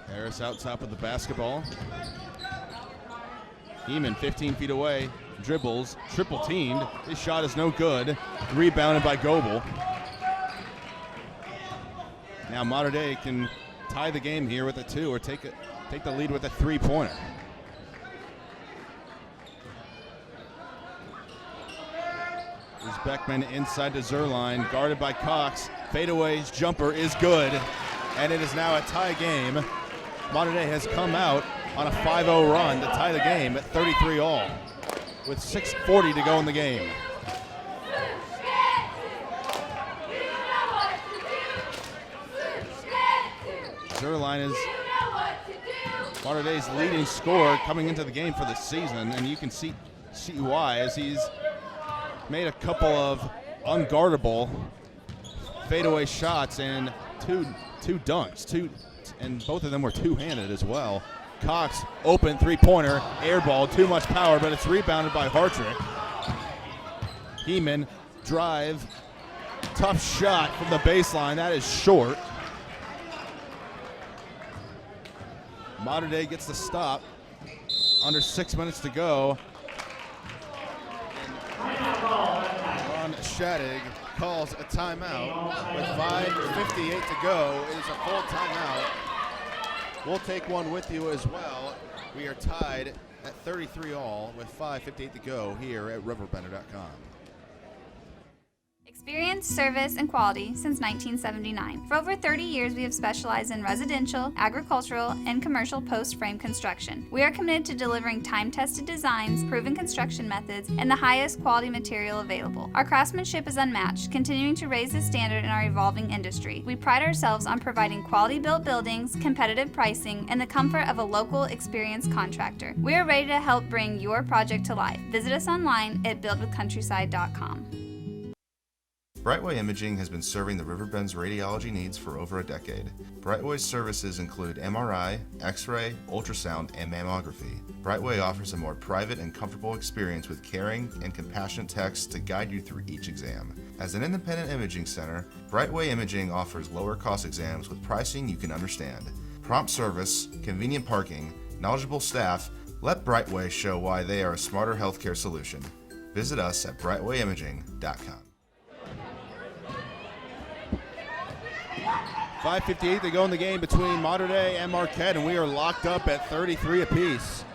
Harris out top of the basketball. Heeman 15 feet away, dribbles, triple teamed. His shot is no good. Rebounded by Goebel. Now Mater Dei can tie the game here with a 2 or take the lead with a 3-pointer. Here's Beckman inside to Zerline, guarded by Cox. Fadeaway's jumper is good, and it is now a tie game. Mater Dei has come out on a 5-0 run to tie the game at 33-all with 6:40 to go in the game. Zerline is Mater Dei's leading scorer coming into the game for the season, and you can see why as he's made a couple of unguardable fadeaway shots and two dunks, and both of them were two-handed as well. Cox, open three-pointer, air ball, too much power, but it's rebounded by Hartrick. Heeman, drive, tough shot from the baseline, that is short. Mater Dei gets the stop, under 6 minutes to go. Ron Shadig calls a timeout with 5:58 to go. It is a full timeout. We'll take one with you as well. We are tied at 33-all with 5:58 to go here at riverbender.com. Experience, service, and quality since 1979. For over 30 years, we have specialized in residential, agricultural, and commercial post-frame construction. We are committed to delivering time-tested designs, proven construction methods, and the highest quality material available. Our craftsmanship is unmatched, continuing to raise the standard in our evolving industry. We pride ourselves on providing quality-built buildings, competitive pricing, and the comfort of a local, experienced contractor. We are ready to help bring your project to life. Visit us online at buildwithcountryside.com. Brightway Imaging has been serving the Riverbend's radiology needs for over a decade. Brightway's services include MRI, X-ray, ultrasound, and mammography. Brightway offers a more private and comfortable experience with caring and compassionate techs to guide you through each exam. As an independent imaging center, Brightway Imaging offers lower cost exams with pricing you can understand. Prompt service, convenient parking, knowledgeable staff, let Brightway show why they are a smarter healthcare solution. Visit us at brightwayimaging.com. 5:58 to go in the game between Mater Dei and Marquette, and we are locked up at 33 apiece.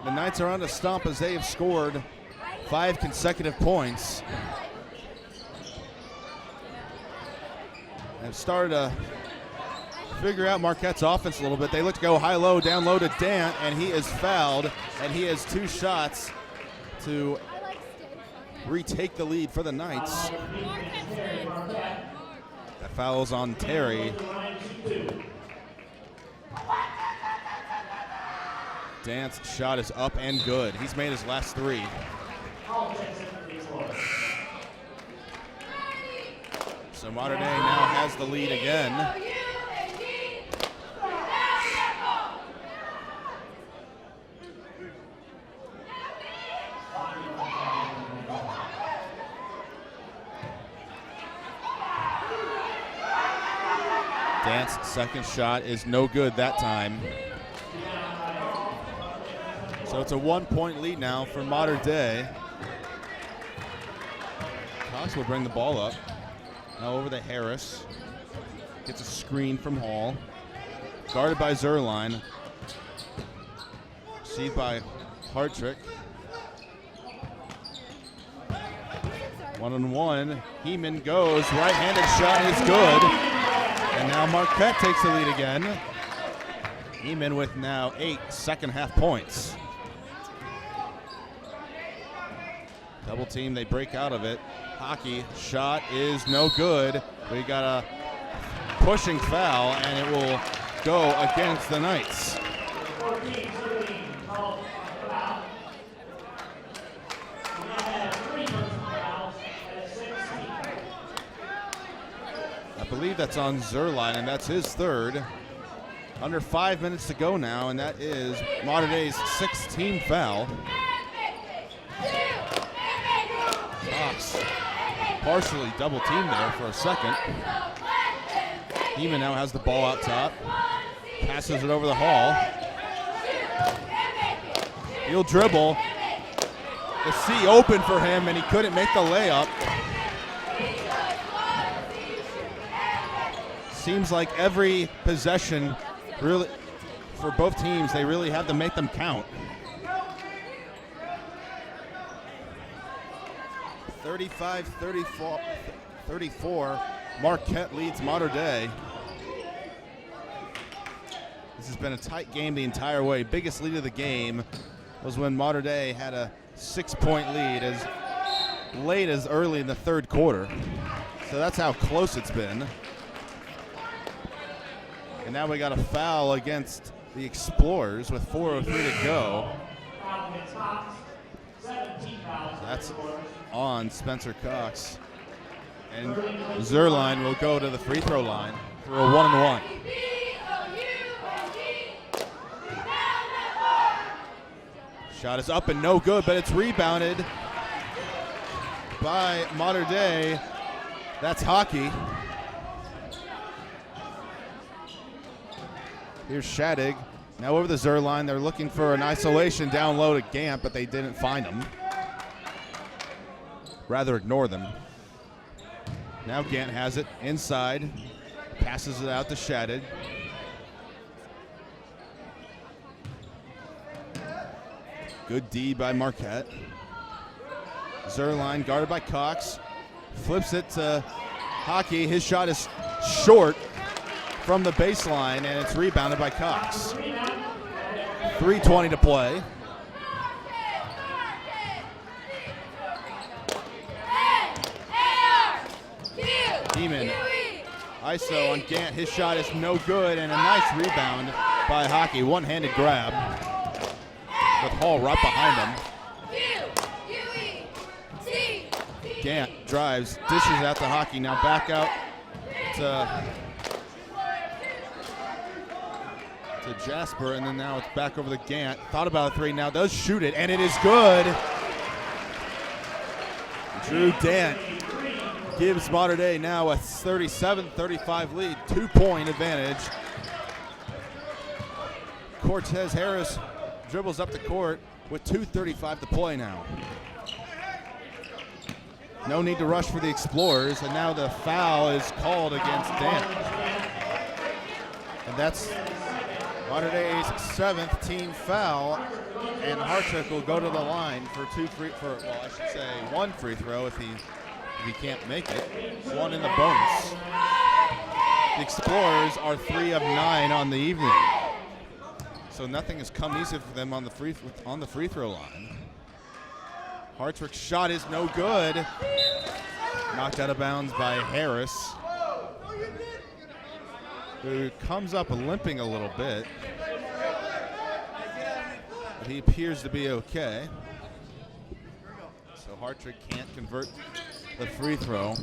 The Knights are on the stump as they have scored 5 consecutive points. And started to figure out Marquette's offense a little bit. They look to go high-low, down-low to Dant, and he is fouled, and he has 2 shots to retake the lead for the Knights. That foul's on Terry. Dant's shot is up and good. He's made his last 3. So Mater Dei now has the lead again. Dant's second shot is no good that time. So it's a 1-point lead now for Mater Dei. Cox will bring the ball up. Now over to Harris. Gets a screen from Hall. Guarded by Zerline. Received by Hartrick. 1-on-1. Heeman goes. Right-handed shot is good. And now Marquette takes the lead again. Heeman with now 8 second-half points. Double team, they break out of it. Hockey shot is no good. We got a pushing foul, and it will go against the Knights. I believe that's on Zerline, and that's his third. Under 5 minutes to go now, and that is Mater Dei's 16th foul. Cox partially double teamed there for a second. Heeman now has the ball out top. Passes it over the Hall. He'll dribble. The C open for him, and he couldn't make the layup. Seems like every possession, really, for both teams, they really have to make them count. 35-34, Marquette leads Mater Dei. This has been a tight game the entire way. Biggest lead of the game was when Mater Dei had a 6-point lead as late as early in the third quarter. So that's how close it's been. And now we got a foul against the Explorers with 4:03 to go. That's on Spencer Cox. And Zerline will go to the free throw line for a 1-and-1. Shot is up and no good, but it's rebounded by Mater Dei. That's Hockey. Here's Shadig. Now over the Zerline. They're looking for an isolation down low to Gant, but they didn't find him. Rather ignore them. Now Gant has it inside. Passes it out to Shadig. Good D by Marquette. Zerline guarded by Cox. Flips it to Hockey. His shot is short from the baseline, and it's rebounded by Cox. 3:20 to play. Heeman, ISO on Gant. His shot is no good, and a nice rebound by Hockey. One-handed grab with Hall right behind him. Gant drives, dishes out to Hockey. Now back out to Jasper, and then now it's back over to Gant. Thought about a three, now does shoot it, and it is good. Drew Dant gives Mater Dei now a 37-35 lead, 2-point advantage. Cortez Harris dribbles up the court with 2:35 to play now. No need to rush for the Explorers, and now the foul is called against Dant. And that's Mater Dei's 7th team foul, and Hartrick will go to the line for one free throw if he can't make it. One in the bonus. The Explorers are 3 of 9 on the evening, so nothing has come easy for them on the free throw line. Hartrick's shot is no good. Knocked out of bounds by Harris, who comes up limping a little bit, but he appears to be okay. So Hartrick can't convert the free throw.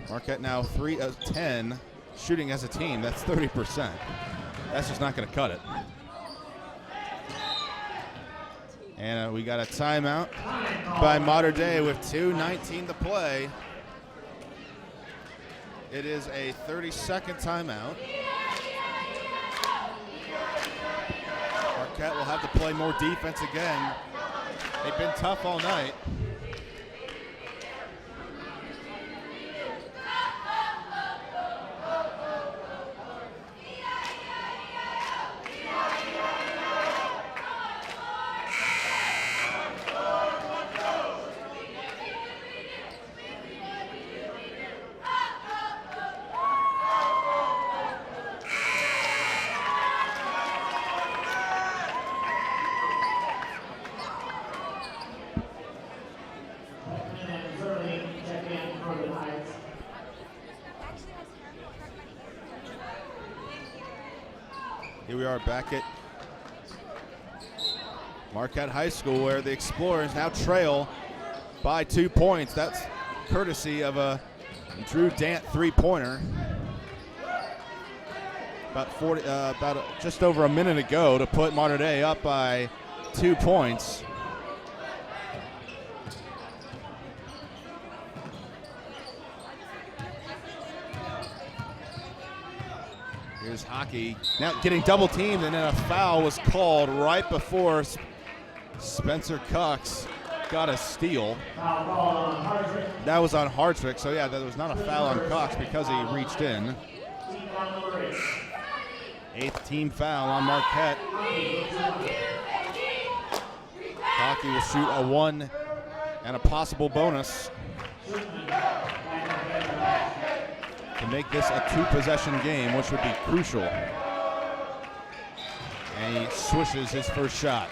Marquette now 3 of 10 shooting as a team. That's 30%. That's just not going to cut it. And we got a timeout by Mater Dei with 2:19 to play. It is a 30-second timeout. Marquette will have to play more defense again. They've been tough all night. Here we are back at Marquette High School, where the Explorers now trail by 2 points. That's courtesy of a Drew Dant three-pointer. Just over a minute ago to put Mater Dei up by 2 points. Here's Hockey now getting double teamed, and then a foul was called right before Spencer Cox got a steal. That was on Hartrick, so yeah, that was not a foul on Cox because he reached in. 8th team foul on Marquette. Hockey will shoot a 1 and a possible bonus to make this a 2-possession game, which would be crucial. And he swishes his first shot.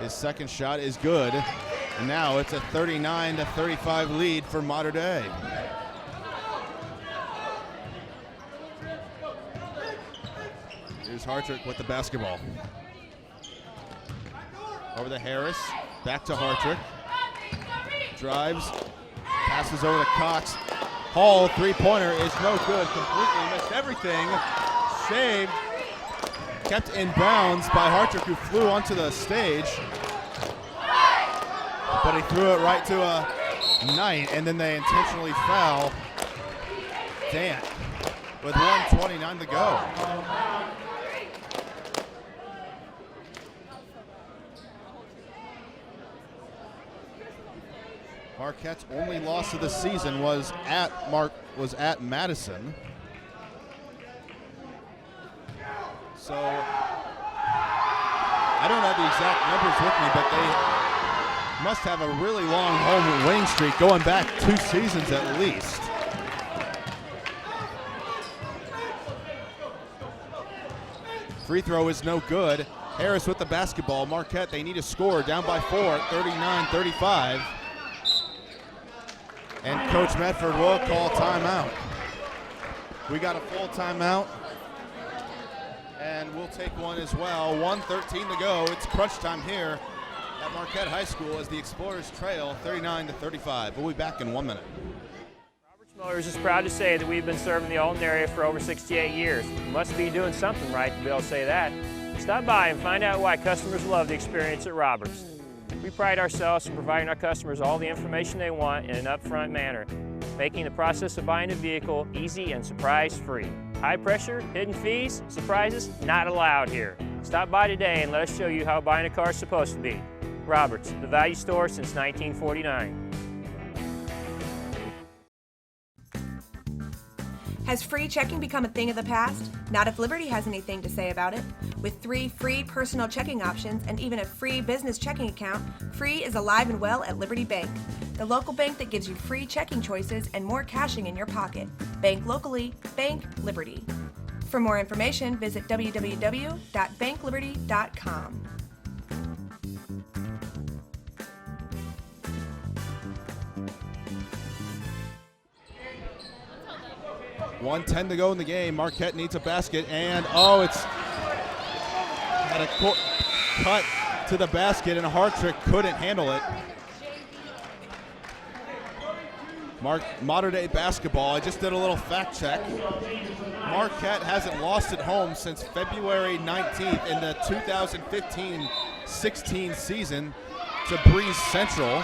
His second shot is good, and now it's a 39-35 lead for Mater Dei. Here's Hartrick with the basketball. Over to Harris, back to Hartrick. Drives, passes over to Cox. Hall, three-pointer is no good, completely missed everything. Saved, kept in bounds by Hartrick, who flew onto the stage. But he threw it right to a Knight, and then they intentionally foul Dant with 1:29 to go. Marquette's only loss of the season was at Madison. So I don't have the exact numbers with me, but they must have a really long home winning streak going back 2 seasons at least. Free throw is no good. Harris with the basketball. Marquette, they need a score, down by 4 at 39-35. And Coach Medford will call timeout. We got a full timeout, and we'll take one as well. 1:13 to go. It's crunch time here at Marquette High School as the Explorers trail 39-35. We'll be back in 1 minute. Roberts Motors is proud to say that we've been serving the Alton area for over 68 years. You must be doing something right to be able to say that. Stop by and find out why customers love the experience at Roberts. We pride ourselves in providing our customers all the information they want in an upfront manner, making the process of buying a vehicle easy and surprise-free. High pressure, hidden fees, surprises, not allowed here. Stop by today and let us show you how buying a car is supposed to be. Roberts, the value store since 1949. Has free checking become a thing of the past? Not if Liberty has anything to say about it. With 3 free personal checking options and even a free business checking account, free is alive and well at Liberty Bank, the local bank that gives you free checking choices and more cashing in your pocket. Bank locally, bank Liberty. For more information, visit www.bankliberty.com. 1:10 to go in the game. Marquette needs a basket, and it's had a cut to the basket, and Hartrick couldn't handle it. Mater Dei basketball. I just did a little fact check. Marquette hasn't lost at home since February 19th in the 2015-16 season to Breese Central.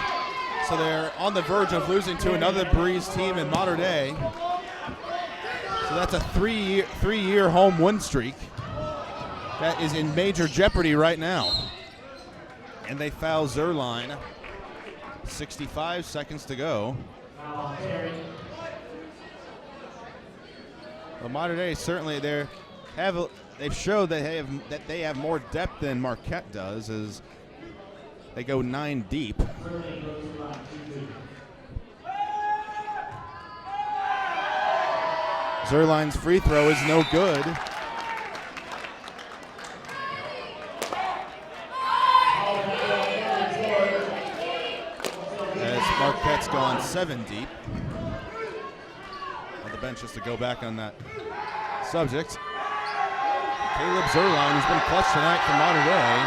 So they're on the verge of losing to another Breese team in Mater Dei. So that's a three-year home win streak that is in major jeopardy right now. And they foul Zerline. 65 seconds to go. Well, Mater Dei certainly they've showed that they have more depth than Marquette does, as they go 9 deep. Zerline's free throw is no good. As Marquette's gone 7 deep. On the bench just to go back on that subject. Caleb Zerline, who's been clutch tonight for Mater Dei,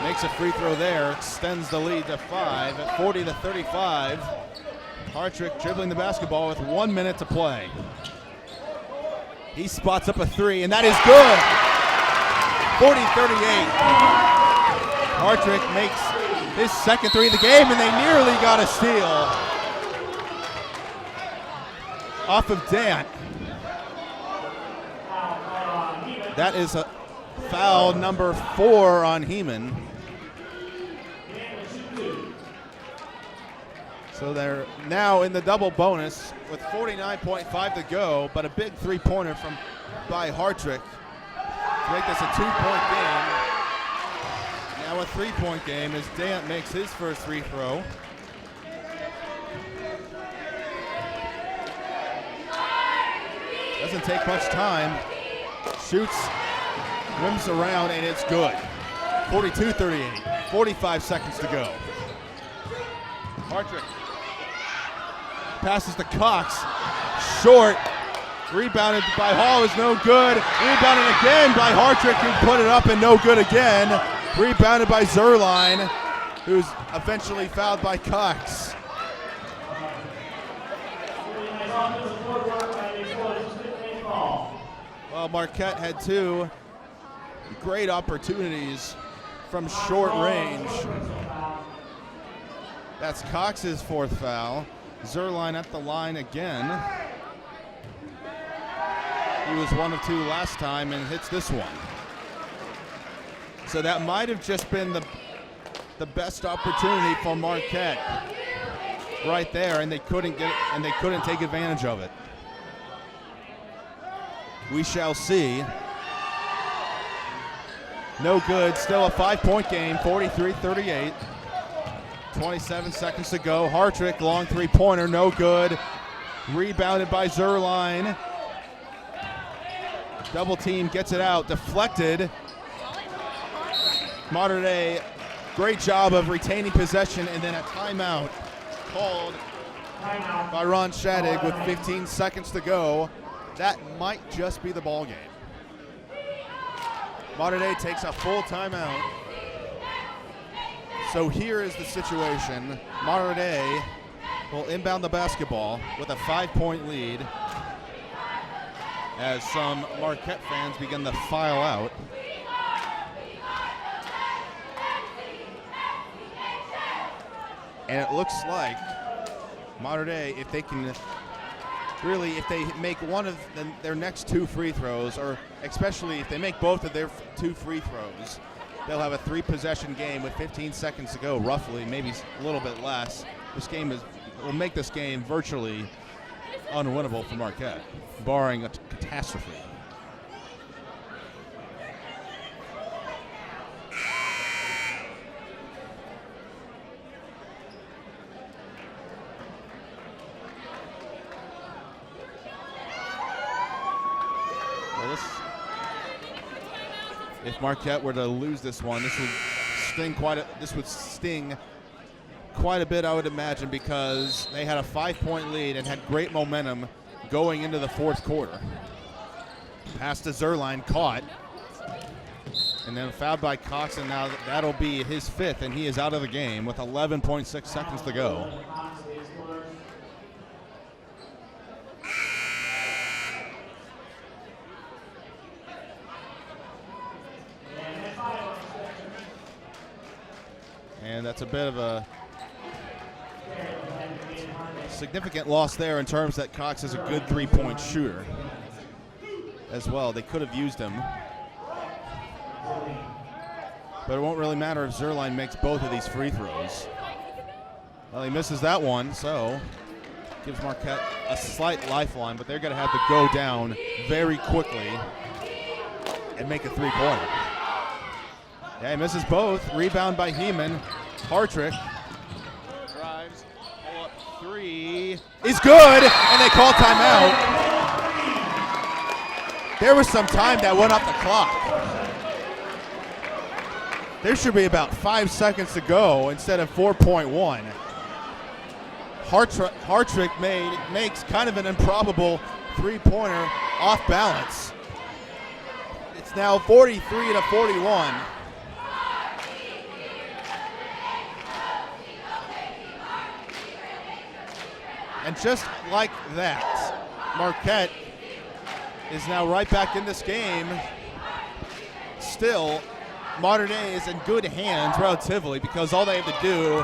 makes a free throw there, extends the lead to 5 at 40-35. Hartrick dribbling the basketball with 1 minute to play. He spots up a 3, and that is good. 40-38. Hartrick makes his second 3 of the game, and they nearly got a steal off of Dant. That is a foul number 4 on Heeman. So they're now in the double bonus with 49.5 to go, but a big three-pointer by Hartrick to make this a 2-point game. Now a 3-point game as Dant makes his first free throw. Doesn't take much time. Shoots, rims around, and it's good. 42-38, 45 seconds to go. Hartrick passes to Cox. Short. Rebounded by Hall is no good. Rebounded again by Hartrick, who put it up and no good again. Rebounded by Zerline, who's eventually fouled by Cox. Well, Marquette had 2 great opportunities from short range. That's Cox's 4th foul. Zerline at the line again. He was 1 of 2 last time and hits this one. So that might have just been the best opportunity for Marquette right there, and they couldn't take advantage of it. We shall see. No good. Still a 5-point game. 43-38. 27 seconds to go. Hartrick, long three-pointer, no good. Rebounded by Zerline. Double team gets it out, deflected. Mater Dei, great job of retaining possession, and then a timeout called by Ron Shadig with 15 seconds to go. That might just be the ball game. Mater Dei takes a full timeout. So here is the situation. Mater Dei will inbound the basketball with a 5-point lead as some Marquette fans begin to file out. And it looks like Mater Dei, if they can really, if they make one of their next 2 free throws, or especially if they make both of their 2 free throws, they'll have a 3-possession game with 15 seconds to go, roughly, maybe a little bit less. This game will make this game virtually unwinnable for Marquette, barring a catastrophe. If Marquette were to lose this one, this would sting quite a bit, I would imagine, because they had a 5-point lead and had great momentum going into the 4th quarter. Pass to Zerline, caught, and then fouled by Cox, and now that'll be his 5th, and he is out of the game with 11.6 seconds to go. And that's a bit of a significant loss there in terms that Cox is a good three-point shooter as well. They could have used him. But it won't really matter if Zerline makes both of these free throws. Well, he misses that one, so gives Marquette a slight lifeline, but they're going to have to go down very quickly and make a three-pointer. Yeah, he misses both. Rebound by Heeman. Hartrick drives, pull-up three is good, and they call timeout. There was some time that went off the clock. There should be about 5 seconds to go instead of 4.1. Hartrick makes kind of an improbable three-pointer off balance. It's now 43-41. And just like that, Marquette is now right back in this game. Still, Modern Day is in good hands relatively because all they have to do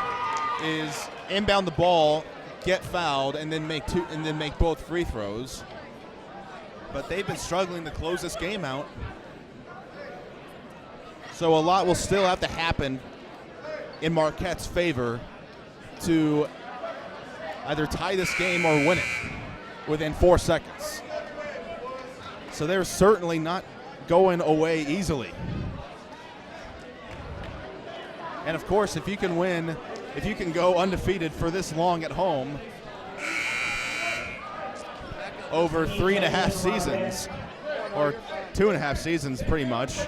is inbound the ball, get fouled, and then make both free throws. But they've been struggling to close this game out. So a lot will still have to happen in Marquette's favor to either tie this game or win it within 4 seconds. So they're certainly not going away easily. And of course, if you can win, if you can go undefeated for this long at home over 3.5 seasons, or 2.5 seasons pretty much,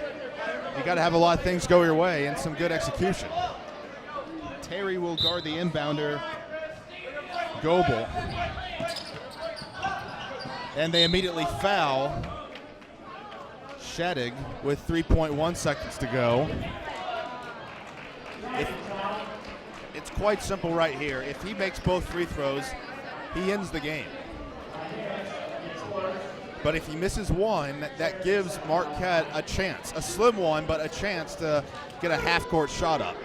you got to have a lot of things go your way and some good execution. Terry will guard the inbounder, Goebel. And they immediately foul Shadig with 3.1 seconds to go. It's quite simple right here. If he makes both free throws, he ends the game. But if he misses one, that gives Marquette a chance, a slim one, but a chance to get a half-court shot up.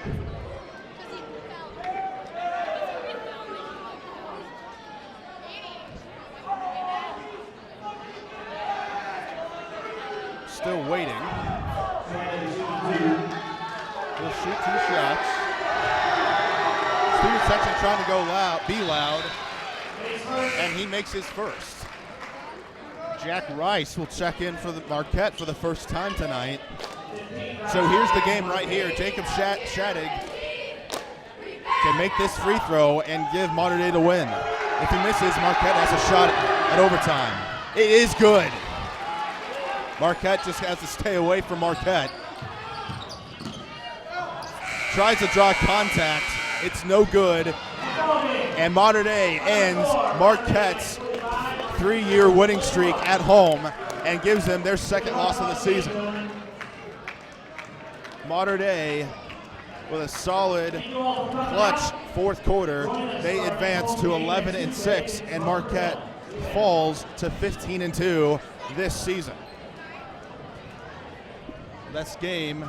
Still waiting. He'll shoot 2 shots. Student section trying to be loud, and he makes his first. Jack Rice will check in for the Marquette for the first time tonight. So here's the game right here. Jacob Shadig can make this free throw and give Mater Dei the win. If he misses, Marquette has a shot at overtime. It is good. Marquette just has to stay away from Marquette. Tries to draw contact. It's no good. And Mater Dei ends Marquette's 3-year winning streak at home and gives them their second loss of the season. Mater Dei with a solid clutch fourth quarter. They advance to 11-6, and Marquette falls to 15-2 this season. That's game